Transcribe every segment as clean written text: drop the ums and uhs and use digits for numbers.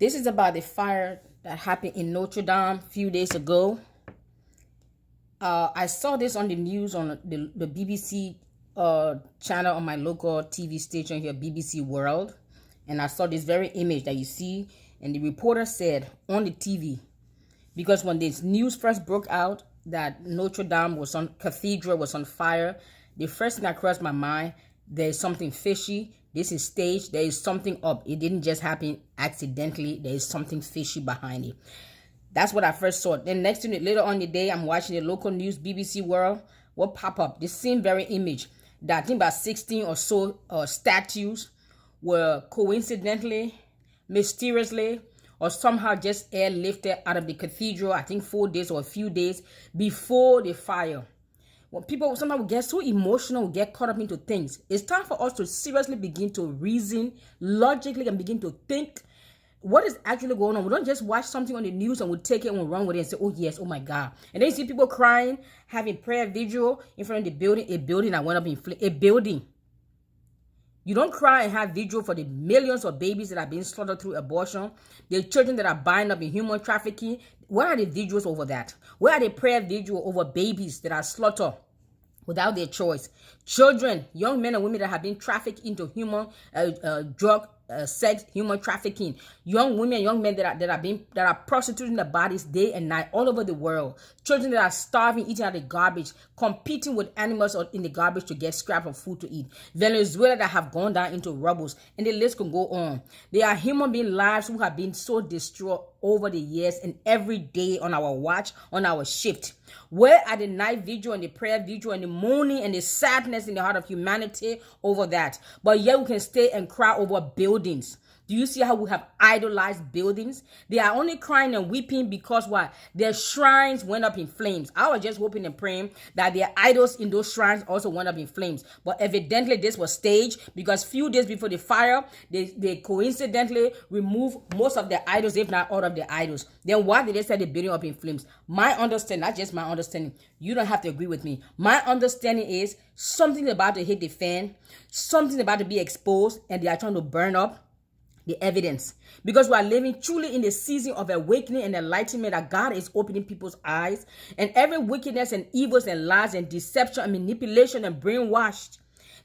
This is about the fire that happened in Notre Dame a few days ago. I saw this on the news on the BBC channel on my local TV station here, BBC World. And I saw this very image that you see. And the reporter said on the TV, because when this news first broke out that Notre Dame cathedral was on fire, the first thing that crossed my mind, there's something fishy. This is staged. There is something up. It didn't just happen accidentally. There is something fishy behind it. That's what I first saw. Then next to it, later on in the day, I'm watching the local news, BBC World, will pop up the same very image that I think about 16 or so statues were coincidentally, mysteriously, or somehow just airlifted out of the cathedral, I think 4 days or a few days before the fire. When people sometimes get so emotional, get caught up into things, it's time for us to seriously begin to reason logically and begin to think what is actually going on. We don't just watch something on the news and we take it and we run with it and say, oh yes, oh my God. And then you see people crying, having prayer vigil in front of the building, a building that went up in flames, a building. You don't cry and have vigil for the millions of babies that are being slaughtered through abortion, the children that are buying up in human trafficking. Where are the vigils over that? Where are the prayer vigil over babies that are slaughtered without their choice? Children, young men and women that have been trafficked into human drug, sex, human trafficking. Young women, young men that are prostituting their bodies day and night all over the world. Children that are starving, eating out of the garbage, competing with animals in the garbage to get scrap of food to eat. Venezuela that have gone down into rubbles, and the list can go on. There are human being lives who have been so destroyed over the years and every day on our watch, on our shift. Where are the night vigil and the prayer vigil and the mourning and the sadness in the heart of humanity over that? But yet we can stay and cry over buildings. Do you see how we have idolized buildings? They are only crying and weeping because what? Their shrines went up in flames. I was just hoping and praying that their idols in those shrines also went up in flames. But evidently this was staged because few days before the fire, they coincidentally removed most of their idols, if not all of their idols. Then why did they set the building up in flames? My understanding, not just my understanding, you don't have to agree with me. My understanding is something's about to hit the fan, something's about to be exposed, and they are trying to burn up the evidence, because we are living truly in the season of awakening and enlightenment, that God is opening people's eyes, and every wickedness and evils and lies and deception and manipulation and brainwashed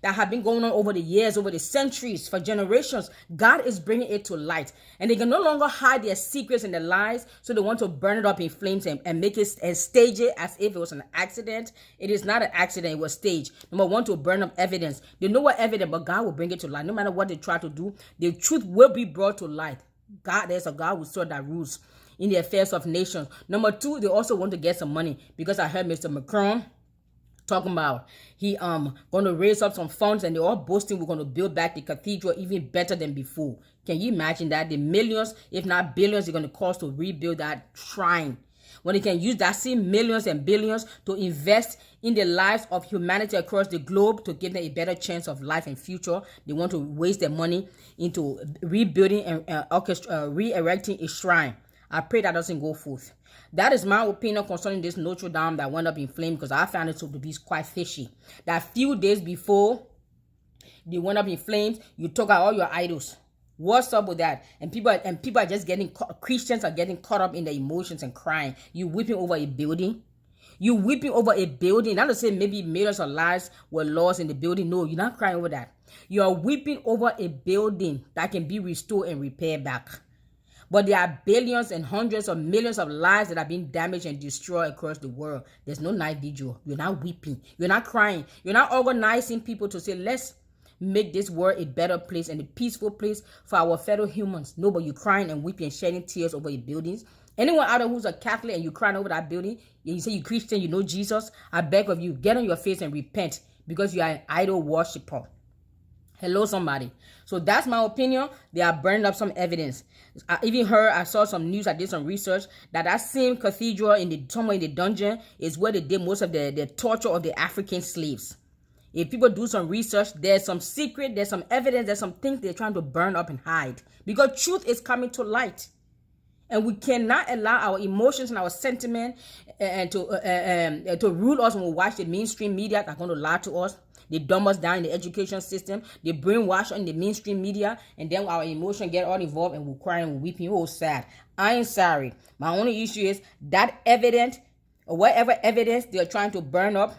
that have been going on over the years, over the centuries, for generations, God is bringing it to light. And they can no longer hide their secrets and their lies, so they want to burn it up in flames and make it and stage it as if it was an accident. It is not an accident, it was staged. Number one, to burn up evidence. They know what evidence, but God will bring it to light. No matter what they try to do, the truth will be brought to light. There's a God who sort that rules in the affairs of nations. Number two, they also want to get some money, because I heard Mr. Macron talking about he going to raise up some funds, and they're all boasting we're going to build back the cathedral even better than before. Can you imagine that? The millions, if not billions, they're going to cost to rebuild that shrine, when they can use that same millions and billions to invest in the lives of humanity across the globe to give them a better chance of life and future. They want to waste their money into rebuilding and re-erecting a shrine. I pray that doesn't go forth. That is my opinion concerning this Notre Dame that went up in flames, because I found it to be quite fishy. That few days before they went up in flames, you took out all your idols. What's up with that? And people are just Christians are getting caught up in their emotions and crying. You weeping over a building. You weeping over a building. Not to say maybe millions of lives were lost in the building. No, you're not crying over that. You are weeping over a building that can be restored and repaired back. But there are billions and hundreds of millions of lives that are being damaged and destroyed across the world. There's no night vigil. You're not weeping. You're not crying. You're not organizing people to say, let's make this world a better place and a peaceful place for our fellow humans. No, but you're crying and weeping and shedding tears over your buildings. Anyone out there who's a Catholic and you're crying over that building, and you say you're Christian, you know Jesus, I beg of you, get on your face and repent, because you are an idol worshiper. Hello, somebody. So that's my opinion. They are burning up some evidence. I saw some news, I did some research, that same cathedral somewhere in the dungeon is where they did most of the torture of the African slaves. If people do some research, there's some secret, there's some evidence, there's some things they're trying to burn up and hide. Because truth is coming to light. And we cannot allow our emotions and our sentiment to rule us when we watch the mainstream media that are going to lie to us. They dumb us down in the education system. They brainwash us in the mainstream media. And then our emotion get all involved and we're crying, we're weeping. Oh, sad. I ain't sorry. My only issue is that evidence or whatever evidence they're trying to burn up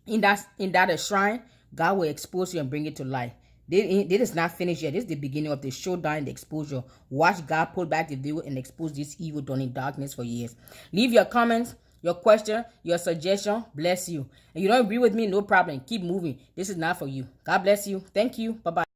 in that shrine, God will expose you and bring it to light. This is not finished yet. This is the beginning of the showdown and the exposure. Watch God pull back the veil and expose this evil done in darkness for years. Leave your comments, your question, your suggestion. Bless you. And you don't agree with me, no problem. Keep moving. This is not for you. God bless you. Thank you. Bye-bye.